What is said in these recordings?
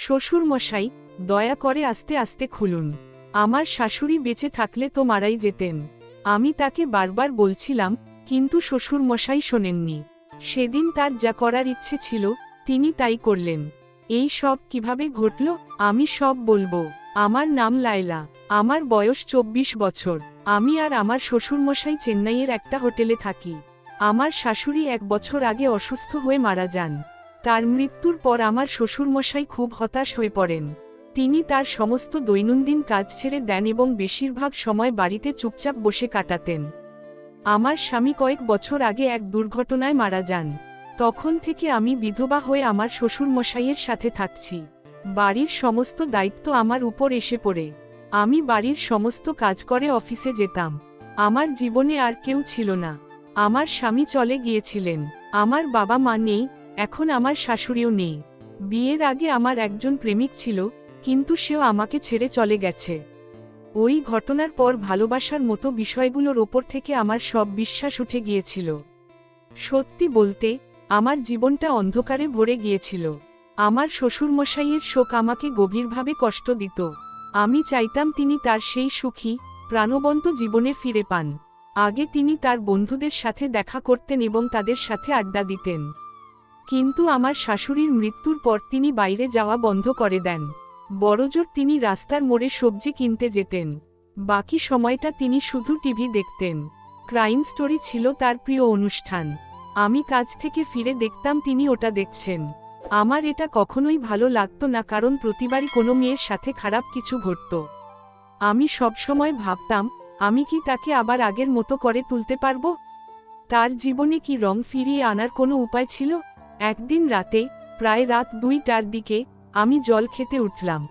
শ্বশুরমশাই, দয়া করে আস্তে আস্তে খুলুন। আমার শাশুড়ি বেঁচে থাকলে তো মারাই যেতেন। আমি তাকে বারবার বলছিলাম, কিন্তু শ্বশুরমশাই শোনেননি। সেদিন তার যা করার ইচ্ছে ছিল, তিনি তাই করলেন। এই সব কিভাবে ঘটল, আমি সব বলবো। আমার নাম লায়লা। আমার বয়স 24 বছর। আমি আর আমার শ্বশুরমশাই চেন্নাইয়ের একটা হোটেলে থাকি। আমার শাশুড়ি 1 বছর আগে অসুস্থ হয়ে মারা যান। তার মৃত্যুর পর আমার শ্বশুরমশাই খুব হতাশ হয়ে পড়েন। তিনি তার সমস্ত দৈনন্দিন কাজ ছেড়ে দেন এবং বেশিরভাগ সময় বাড়িতে চুপচাপ বসে কাটাতেন। আমার স্বামী কয়েক বছর আগে এক দুর্ঘটনায় মারা যান। তখন থেকে আমি বিধবা হয়ে আমার শ্বশুরমশাইয়ের সাথে থাকছি। বাড়ির সমস্ত দায়িত্ব আমার উপর এসে পড়ে। আমি বাড়ির সমস্ত কাজ করে অফিসে যেতাম। আমার জীবনে আর কেউ ছিল না। আমার স্বামী চলে গিয়েছিলেন। আমার বাবা মা নেই, এখন আমার শাশুড়িও নেই। বিয়ের আগে আমার একজন প্রেমিক ছিল, কিন্তু সেও আমাকে ছেড়ে চলে গেছে। ওই ঘটনার পর ভালোবাসার মতো বিষয়গুলোর ওপর থেকে আমার সব বিশ্বাস উঠে গিয়েছিল। সত্যি বলতে, আমার জীবনটা অন্ধকারে ভরে গিয়েছিল। আমার শ্বশুরমশাইয়ের শোক আমাকে গভীরভাবে কষ্ট দিত। আমি চাইতাম তিনি তার সেই সুখী, প্রাণবন্ত জীবনে ফিরে পান। আগে তিনি তার বন্ধুদের সাথে দেখা করতেন এবং তাদের সাথে আড্ডা দিতেন। কিন্তু আমার শাশুড়ির মৃত্যুর পর তিনি বাইরে যাওয়া বন্ধ করে দেন। বড়জোর তিনি রাস্তার মোড়ে সবজি কিনতে যেতেন। বাকি সময়টা তিনি শুধু টিভি দেখতেন। ক্রাইম স্টোরি ছিল তার প্রিয় অনুষ্ঠান। আমি কাজ থেকে ফিরে দেখতাম তিনি ওটা দেখছেন। আমার এটা কখনোই ভালো লাগতো না, কারণ প্রতিবারই কোনো মেয়ের সাথে খারাপ কিছু ঘটত। আমি সবসময় ভাবতাম, আমি কি তাকে আবার আগের মতো করে তুলতে পারবো? তার জীবনে কি রং ফিরিয়ে আনার কোনো উপায় ছিল? একদিন রাতে, প্রায় রাত 2টার দিকে, আমি জল খেতে উঠলাম।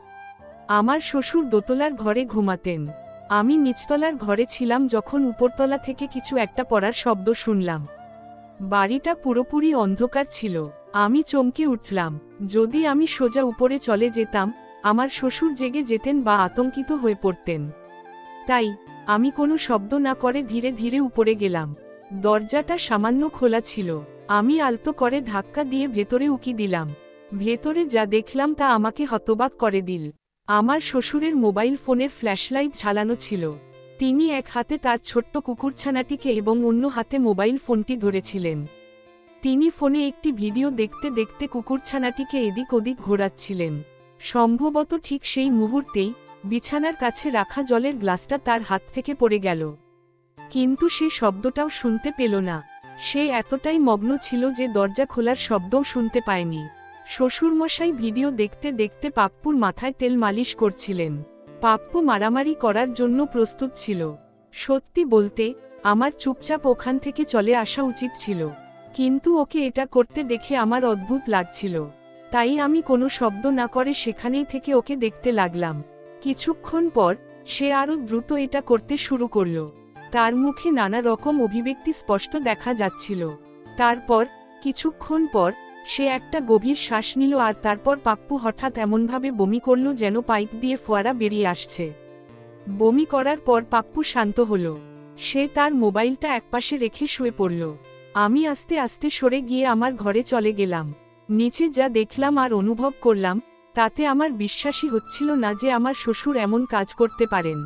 আমার শ্বশুর দোতলার ঘরে ঘুমাতেন। আমি নিচতলার ঘরে ছিলাম যখন উপরতলা থেকে কিছু একটা পড়ার শব্দ শুনলাম। বাড়িটা পুরোপুরি অন্ধকার ছিল। আমি চমকে উঠলাম। যদি আমি সোজা উপরে চলে যেতাম, আমার শ্বশুর জেগে যেতেন বা আতঙ্কিত হয়ে পড়তেন। তাই আমি কোনো শব্দ না করে ধীরে ধীরে উপরে গেলাম। দরজাটা সামান্য খোলা ছিল। আমি আলতো করে ধাক্কা দিয়ে ভেতরে উকি দিলাম। ভেতরে যা দেখলাম তা আমাকে হতবাক করে দিল। আমার শ্বশুরের মোবাইল ফোনের ফ্ল্যাশলাইট ঝালানো ছিল। তিনি এক হাতে তার ছোট্ট কুকুরছানাটিকে এবং অন্য হাতে মোবাইল ফোনটি ধরেছিলেন। তিনি ফোনে একটি ভিডিও দেখতে দেখতে কুকুরছানাটিকে এদিক ওদিক ঘোরাচ্ছিলেন। সম্ভবত ঠিক সেই মুহূর্তেই বিছানার কাছে রাখা জলের গ্লাসটা তার হাত থেকে পড়ে গেল। কিন্তু সে শব্দটাও শুনতে পেল না। সে এতটাই মগ্ন ছিল যে দরজা খোলার শব্দও শুনতে পায়নি। শ্বশুরমশাই ভিডিও দেখতে দেখতে পাপ্পুর মাথায় তেল মালিশ করছিলেন। পাপ্পু মারামারি করার জন্য প্রস্তুত ছিল। সত্যি বলতে, আমার চুপচাপ ওখান থেকে চলে আসা উচিত ছিল, কিন্তু ওকে এটা করতে দেখে আমার অদ্ভুত লাগছিল। তাই আমি কোনো শব্দ না করে সেখানেই থেকে ওকে দেখতে লাগলাম। কিছুক্ষণ পর সে আরও দ্রুত এটা করতে শুরু করল। তার মুখে নানা রকম অভিব্যক্তি স্পষ্ট দেখা যাচ্ছিল। তারপর কিছুক্ষণ পর সে একটা গভীর শ্বাস নিল, আর তারপর পাপ্পু হঠাৎ এমনভাবে বমি করল যেন পাইপ দিয়ে ফোয়ারা বেরিয়ে আসছে। বমি করার পর পাপ্পু শান্ত হল। সে তার মোবাইলটা একপাশে রেখে শুয়ে পড়ল। আমি আস্তে আস্তে সরে গিয়ে আমার ঘরে চলে গেলাম। নিচে যা দেখলাম আর অনুভব করলাম, তাতে আমার বিশ্বাসই হচ্ছিল না যে আমার শ্বশুর এমন কাজ করতে পারেন।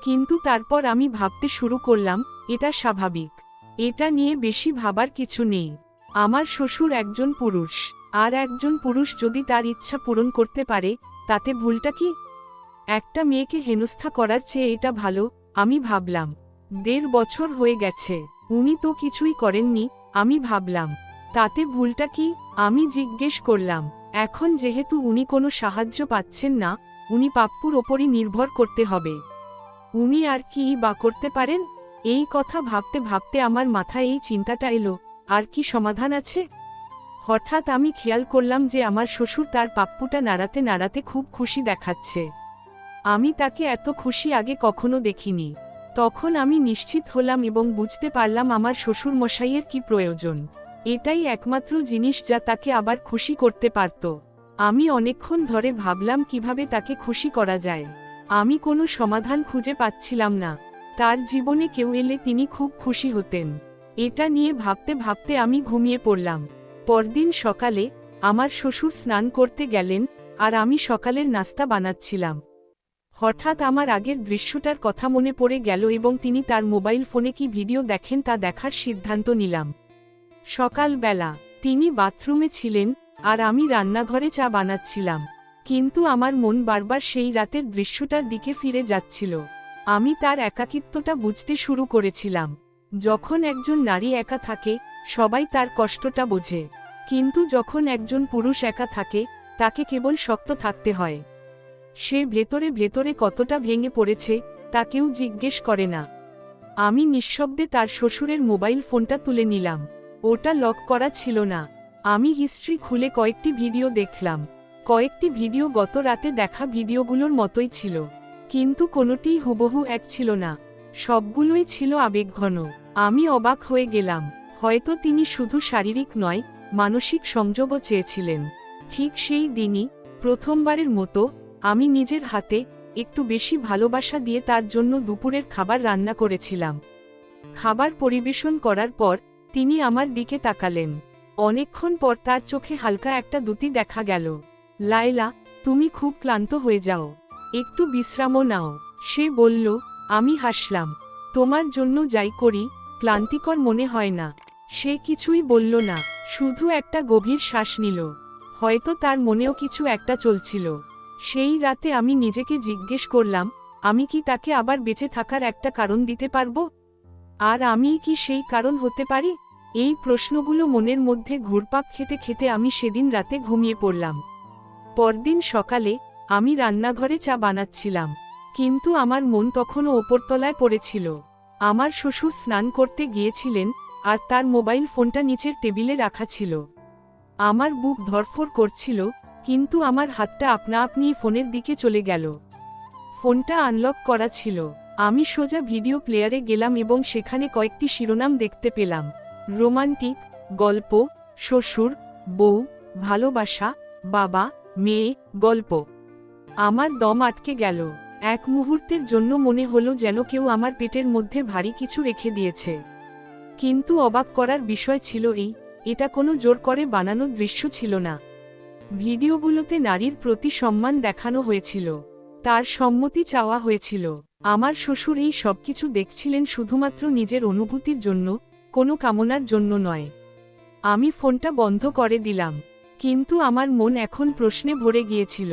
কিন্তু তারপর আমি ভাবতে শুরু করলাম, এটা স্বাভাবিক। এটা নিয়ে বেশি ভাবার কিছু নেই। আমার শ্বশুর একজন পুরুষ, আর একজন পুরুষ যদি তার ইচ্ছা পূরণ করতে পারে, তাতে ভুলটা কি? একটা মেয়েকে হেনস্থা করার চেয়ে এটা ভালো, আমি ভাবলাম। 1.5 বছর হয়ে গেছে, উনি তো কিছুই করেননি। আমি ভাবলাম, তাতে ভুলটা কি? আমি জিজ্ঞেস করলাম। এখন যেহেতু উনি কোনো সাহায্য পাচ্ছেন না, উনি পাপ্পুর ওপরই নির্ভর করতে হবে। উনি আর কি বা করতে পারেন? এই কথা ভাবতে ভাবতে আমার মাথায় এই চিন্তাটা এলো, আর কি সমাধান আছে? হঠাৎ আমি খেয়াল করলাম যে আমার শ্বশুর তার পাপ্পুটা নাড়াতে নাড়াতে খুব খুশি দেখাচ্ছে। আমি তাকে এত খুশি আগে কখনো দেখিনি। তখন আমি নিশ্চিত হলাম এবং বুঝতে পারলাম আমার শ্বশুর মশাইয়ের কি প্রয়োজন। এটাই একমাত্র জিনিস যা তাকে আবার খুশি করতে পারত। আমি অনেকক্ষণ ধরে ভাবলাম কিভাবে তাকে খুশি করা যায়। আমি কোনো সমাধান খুঁজে পাচ্ছিলাম না। তার জীবনে কেউ এলে তিনি খুব খুশি হতেন। এটা নিয়ে ভাবতে ভাবতে আমি ঘুমিয়ে পড়লাম। পরদিন সকালে আমার শ্বশুর স্নান করতে গেলেন, আর আমি সকালের নাস্তা বানাচ্ছিলাম। হঠাৎ আমার আগের দৃশ্যটার কথা মনে পড়ে গেল এবং তিনি তার মোবাইল ফোনে কি ভিডিও দেখেন তা দেখার সিদ্ধান্ত নিলাম। সকালবেলা তিনি বাথরুমে ছিলেন আর আমি রান্নাঘরে চা বানাচ্ছিলাম, কিন্তু আমার মন বারবার সেই রাতের দৃশ্যটার দিকে ফিরে যাচ্ছিল। আমি তার একাকিত্বটা বুঝতে শুরু করেছিলাম। যখন একজন নারী একা থাকে সবাই তার কষ্টটা বোঝে, কিন্তু যখন একজন পুরুষ একা থাকে তাকে কেবল শক্ত থাকতে হয়। সে ভেতরে ভেতরে কতটা ভেঙে পড়েছে তা কেউ জিজ্ঞেস করে না। আমি নিঃশব্দে তার শ্বশুরের মোবাইল ফোনটা তুলে নিলাম। ওটা লক করা ছিল না। আমি হিস্ট্রি খুলে কয়েকটি ভিডিও দেখলাম। কয়েকটি ভিডিও গত রাতে দেখা ভিডিওগুলোর মতোই ছিল, কিন্তু কোনোটিই হুবহু এক ছিল না। সবগুলোই ছিল আবেগঘন। আমি অবাক হয়ে গেলাম। হয়তো তিনি শুধু শারীরিক নয়, মানসিক সংযোগও চেয়েছিলেন। ঠিক সেই দিনই প্রথমবারের মতো আমি নিজের হাতে একটু বেশি ভালোবাসা দিয়ে তার জন্য দুপুরের খাবার রান্না করেছিলাম। খাবার পরিবেশন করার পর তিনি আমার দিকে তাকালেন। অনেকক্ষণ পর তার চোখে হালকা একটা দ্যুতি দেখা গেল। লায়লা, তুমি খুব ক্লান্ত হয়ে যাও, একটু বিশ্রামও নাও, সে বলল। আমি হাসলাম। তোমার জন্য যাই করি ক্লান্তিকর মনে হয় না। সে কিছুই বলল না, শুধু একটা গভীর শ্বাস নিল। হয়তো তার মনেও কিছু একটা চলছিল। সেই রাতে আমি নিজেকে জিজ্ঞেস করলাম, আমি কি তাকে আবার বেঁচে থাকার একটা কারণ দিতে পারবো? আর আমি কি সেই কারণ হতে পারি? এই প্রশ্নগুলো মনের মধ্যে ঘুরপাক খেতে খেতে আমি সেদিন রাতে ঘুমিয়ে পড়লাম। পরদিন সকালে আমি রান্নাঘরে চা বানাচ্ছিলাম, কিন্তু আমার মন তখনও ওপরতলায় পড়েছিল। আমার শ্বশুর স্নান করতে গিয়েছিলেন আর তার মোবাইল ফোনটা নিচের টেবিলে রাখা ছিল। আমার বুক ধড়ফড় করছিল, কিন্তু আমার হাতটা আপনা আপনি ফোনের দিকে চলে গেল। ফোনটা আনলক করা ছিল। আমি সোজা ভিডিও প্লেয়ারে গেলাম এবং সেখানে কয়েকটি শিরোনাম দেখতে পেলাম। রোমান্টিক গল্প, শ্বশুর, বউ, ভালোবাসা, বাবা, মেয়ে, গল্প। আমার দম আটকে গেল। এক মুহূর্তের জন্য মনে হলো যেন কেউ আমার পেটের মধ্যে ভারী কিছু রেখে দিয়েছে। কিন্তু অবাক করার বিষয় ছিল এটা কোনো জোর করে বানানো দৃশ্য ছিল না। ভিডিওগুলোতে নারীর প্রতি সম্মান দেখানো হয়েছিল, তার সম্মতি চাওয়া হয়েছিল। আমার শ্বশুর এই সবকিছু দেখছিলেন শুধুমাত্র নিজের অনুভূতির জন্য, কোনো কামনার জন্য নয়। আমি ফোনটা বন্ধ করে দিলাম, কিন্তু আমার মন এখন প্রশ্নে ভরে গিয়েছিল।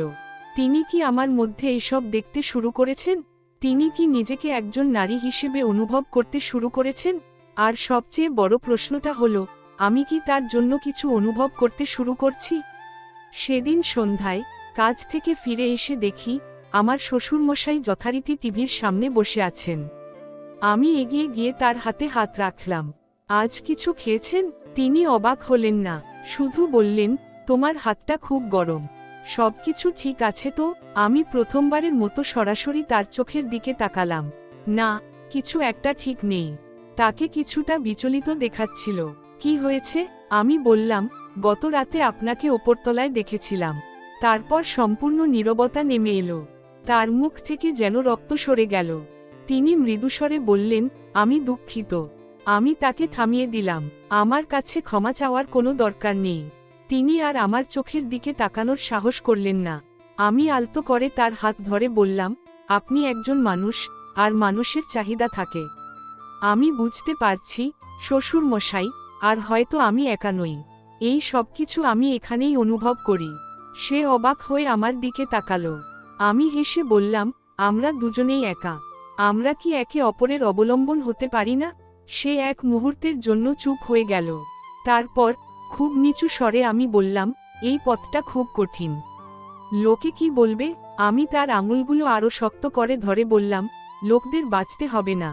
তিনি কি আমার মধ্যে এসব দেখতে শুরু করেছেন? তিনি কি নিজেকে একজন নারী হিসেবে অনুভব করতে শুরু করেছেন? আর সবচেয়ে বড় প্রশ্নটা হলো, আমি কি তার জন্য কিছু অনুভব করতে শুরু করছি? সেদিন সন্ধ্যায় কাজ থেকে ফিরে এসে দেখি আমার শ্বশুরমশাই যথারীতি টিভির সামনে বসে আছেন। আমি এগিয়ে গিয়ে তার হাতে হাত রাখলাম। আজ কিছু খেয়েছেন? তিনি অবাক হলেন না, শুধু বললেন, তোমার হাতটা খুব গরম। সবকিছু ঠিক আছে তো? আমি প্রথমবারের মতো সরাসরি তার চোখের দিকে তাকালাম। না, কিছু একটা ঠিক নেই। তাকে কিছুটা বিচলিত দেখাচ্ছিল। কি হয়েছে? আমি বললাম, গত রাতে আপনাকে ওপরতলায় দেখেছিলাম। তারপর সম্পূর্ণ নীরবতা নেমে এলো। তার মুখ থেকে যেন রক্ত সরে গেল। তিনি মৃদুস্বরে বললেন, আমি দুঃখিত। আমি তাকে থামিয়ে দিলাম। আমার কাছে ক্ষমা চাওয়ার কোনো দরকার নেই। তিনি আর আমার চোখের দিকে তাকানোর সাহস করলেন না। আমি আলতো করে তার হাত ধরে বললাম, আপনি একজন মানুষ, আর মানুষের চাহিদা থাকে। আমি বুঝতে পারছি শ্বশুর মশাই, আর হয়তো আমি একা নই। এই সবকিছু আমি এখানেই অনুভব করি। সে অবাক হয়ে আমার দিকে তাকালো। আমি হেসে বললাম, আমরা দুজনেই একা। আমরা কি একে অপরের অবলম্বন হতে পারি না? সে এক মুহূর্তের জন্য চুপ হয়ে গেল। তারপর খুব নিচু স্বরে আমি বললাম, এই পথটা খুব কঠিন। লোকে কি বলবে? আমি তার আঙুলগুলো আরো শক্ত করে ধরে বললাম, লোকদের বাঁচতে হবে না,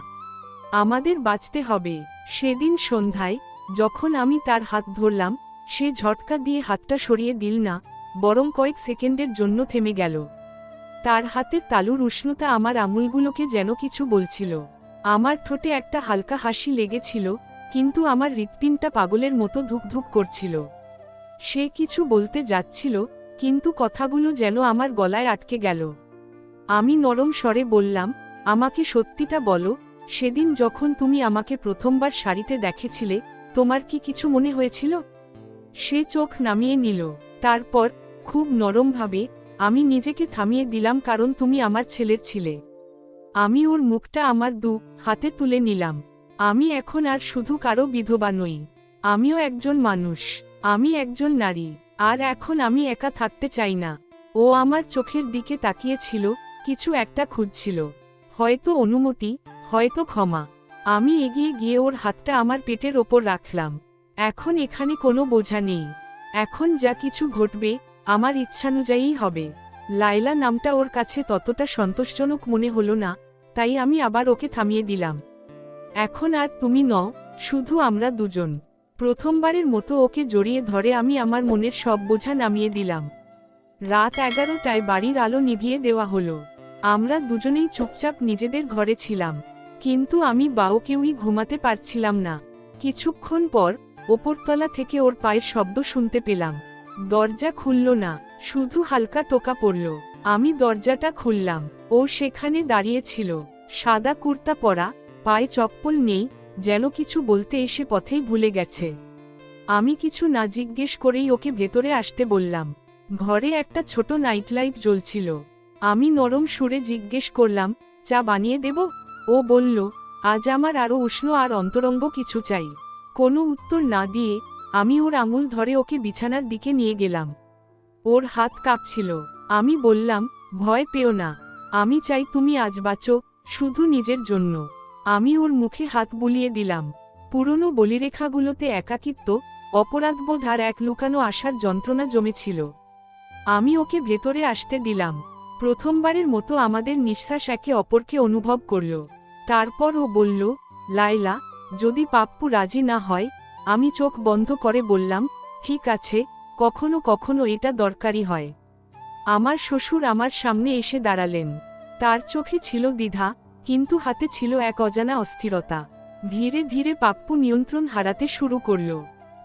আমাদের বাঁচতে হবে। সেদিন সন্ধ্যায় যখন আমি তার হাত ধরলাম, সে ঝটকা দিয়ে হাতটা সরিয়ে দিল না, বরং কয়েক সেকেন্ডের জন্য থেমে গেল। তার হাতের তালুর উষ্ণতা আমার আঙুলগুলোকে যেন কিছু বলছিল। আমার ঠোঁটে একটা হালকা হাসি লেগেছিল, কিন্তু আমার হৃৎপিণ্ডটা পাগলের মতো ধুকধুক করছিল। সে কিছু বলতে যাচ্ছিল, কিন্তু কথাগুলো যেন আমার গলায় আটকে গেল। আমি নরম স্বরে বললাম, আমাকে সত্যিটা বলো, সেদিন যখন তুমি আমাকে প্রথমবার শাড়িতে দেখেছিলে, তোমার কি কিছু মনে হয়েছিল? সে চোখ নামিয়ে নিল। তারপর খুব নরমভাবে আমি নিজেকে থামিয়ে দিলাম কারণ তুমি আমার ছেলের ছিলে। আমি ওর মুখটা আমার হাতে তুলে নিলাম। আমি এখন আর শুধু কারো বিধবা নই, আমিও একজন মানুষ, আমি একজন নারী। আর এখন আমি একা থাকতে চাই না। ও আমার চোখের দিকে তাকিয়েছিল, কিছু একটা খুঁজছিল, হয়তো অনুমতি, হয়তো ক্ষমা। আমি এগিয়ে গিয়ে ওর হাতটা আমার পেটের ওপর রাখলাম। এখন এখানে কোনো বোঝা নেই, এখন যা কিছু ঘটবে আমার ইচ্ছানুযায়ী হবে। লায়লা নামটা ওর কাছে ততটা সন্তোষজনক মনে হলো না, তাই আমি আবার ওকে থামিয়ে দিলাম। এখন আর তুমি নও, শুধু আমরা দুজন। প্রথমবারের মতো ওকে জড়িয়ে ধরে আমি আমার মনের সব বোঝা নামিয়ে দিলাম। রাত 11টায় বাড়ির আলো নিভিয়ে দেওয়া হলো। আমরা দুজনেই চুপচাপ নিজেদের ঘরে ছিলাম, কিন্তু আমি কেউই ঘুমাতে পারছিলাম না। কিছুক্ষণ পর ওপরতলা থেকে ওর পায়ের শব্দ শুনতে পেলাম। দরজা খুলল না, শুধু হালকা টোকা পড়ল। আমি দরজাটা খুললাম, ও সেখানে দাঁড়িয়ে ছিল, সাদা কুর্তা পরা, পায়ে চপ্পল নেই, যেন কিছু বলতে এসে পথেই ভুলে গেছে। আমি কিছু না জিজ্ঞেস করেই ওকে ভেতরে আসতে বললাম। ঘরে একটা ছোট নাইটলাইট জ্বলছিল। আমি নরম সুরে জিজ্ঞেস করলাম, চা বানিয়ে দেব? ও বলল, আজ আমার আরও উষ্ণ আর অন্তরঙ্গ কিছু চাই। কোনো উত্তর না দিয়ে আমি ওর আঙুল ধরে ওকে বিছানার দিকে নিয়ে গেলাম। ওর হাত কাঁপছিল। আমি বললাম, ভয় পেও না, আমি চাই তুমি আজ বাঁচো, শুধু নিজের জন্য। আমি ওর মুখে হাত বুলিয়ে দিলাম। পুরনো বলিরেখাগুলোতে একাকিত্ব, অপরাধবোধ আর এক লুকানো আশার যন্ত্রণা জমেছিল। আমি ওকে ভেতরে আসতে দিলাম। প্রথমবারের মতো আমাদের নিঃশ্বাস একে অপরকে অনুভব করল। তারপর ও বলল, লায়লা, যদি পাপ্পু রাজি না হয়? আমি চোখ বন্ধ করে বললাম, ঠিক আছে, কখনো কখনো এটা দরকারি হয়। আমার শ্বশুর আমার সামনে এসে দাঁড়ালেন। তার চোখে ছিল দ্বিধা, কিন্তু হাতে ছিল এক অজানা অস্থিরতা। ধীরে ধীরে পাপ্পু নিয়ন্ত্রণ হারাতে শুরু করল,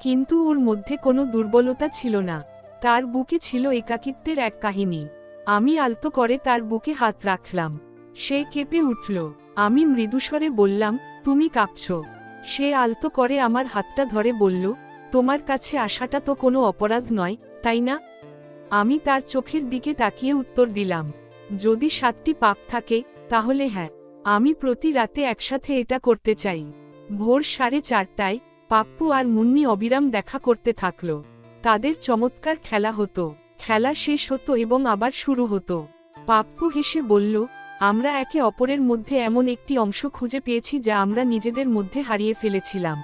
কিন্তু ওর মধ্যে কোনো দুর্বলতা ছিল না। তার বুকে ছিল একাকিত্বের এক কাহিনী। আমি আলতো করে তার বুকে হাত রাখলাম। সে কেঁপে উঠল। আমি মৃদুস্বরে বললাম, তুমি কাঁপছ? সে আলতো করে আমার হাতটা ধরে বলল, তোমার কাছে আসাটা তো কোনো অপরাধ নয়, তাই না? আমি তার চোখের দিকে তাকিয়ে উত্তর দিলাম, যদি 7টি পাপ থাকে, তাহলে হ্যাঁ। আমি প্রতি রাতে একসাথে এটা করতে চাই। ভোর 4:30টায় পাপ্পু আর মুন্নি অবিরাম দেখা করতে থাকল। তাদের চমৎকার খেলা হতো, খেলা শেষ হতো এবং আবার শুরু হতো। পাপ্পু হেসে বলল, আমরা একে অপরের মধ্যে এমন একটি অংশ খুঁজে পেয়েছি যা আমরা নিজেদের মধ্যে হারিয়ে ফেলেছিলাম।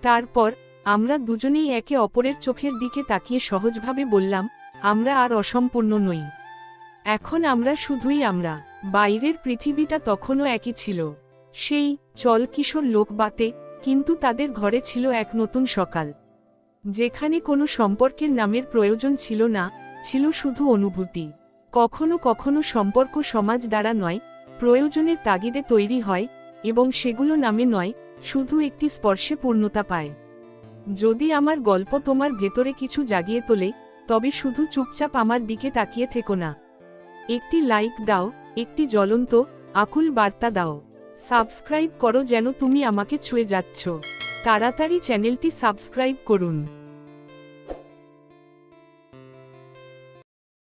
তারপর আমরা দুজনেই একে অপরের চোখের দিকে তাকিয়ে সহজভাবে বললাম, আমরা আর অসম্পূর্ণ নই। এখন আমরা শুধুই আমরা। বাইরের পৃথিবীটা তখনও একই ছিল, সেই চল কিশোর লোকবাতে, কিন্তু তাদের ঘরে ছিল এক নতুন সকাল, যেখানে কোনো সম্পর্কের নামের প্রয়োজন ছিল না, ছিল শুধু অনুভূতি। কখনো কখনো সম্পর্ক সমাজ দ্বারা নয়, প্রয়োজনের তাগিদে তৈরি হয়, এবং সেগুলো নামে নয়, শুধু একটি স্পর্শে পূর্ণতা পায়। যদি আমার গল্প তোমার ভেতরে কিছু জাগিয়ে তোলে, তবে শুধু চুপচাপ আমার দিকে তাকিয়ে থেকো না। একটি লাইক দাও, একটি জ্বলন্ত, আকুল বার্তা দাও। সাবস্ক্রাইব করো যেন তুমি আমাকে ছুঁয়ে যাচ্ছ। তাড়াতাড়ি চ্যানেলটি সাবস্ক্রাইব করুন।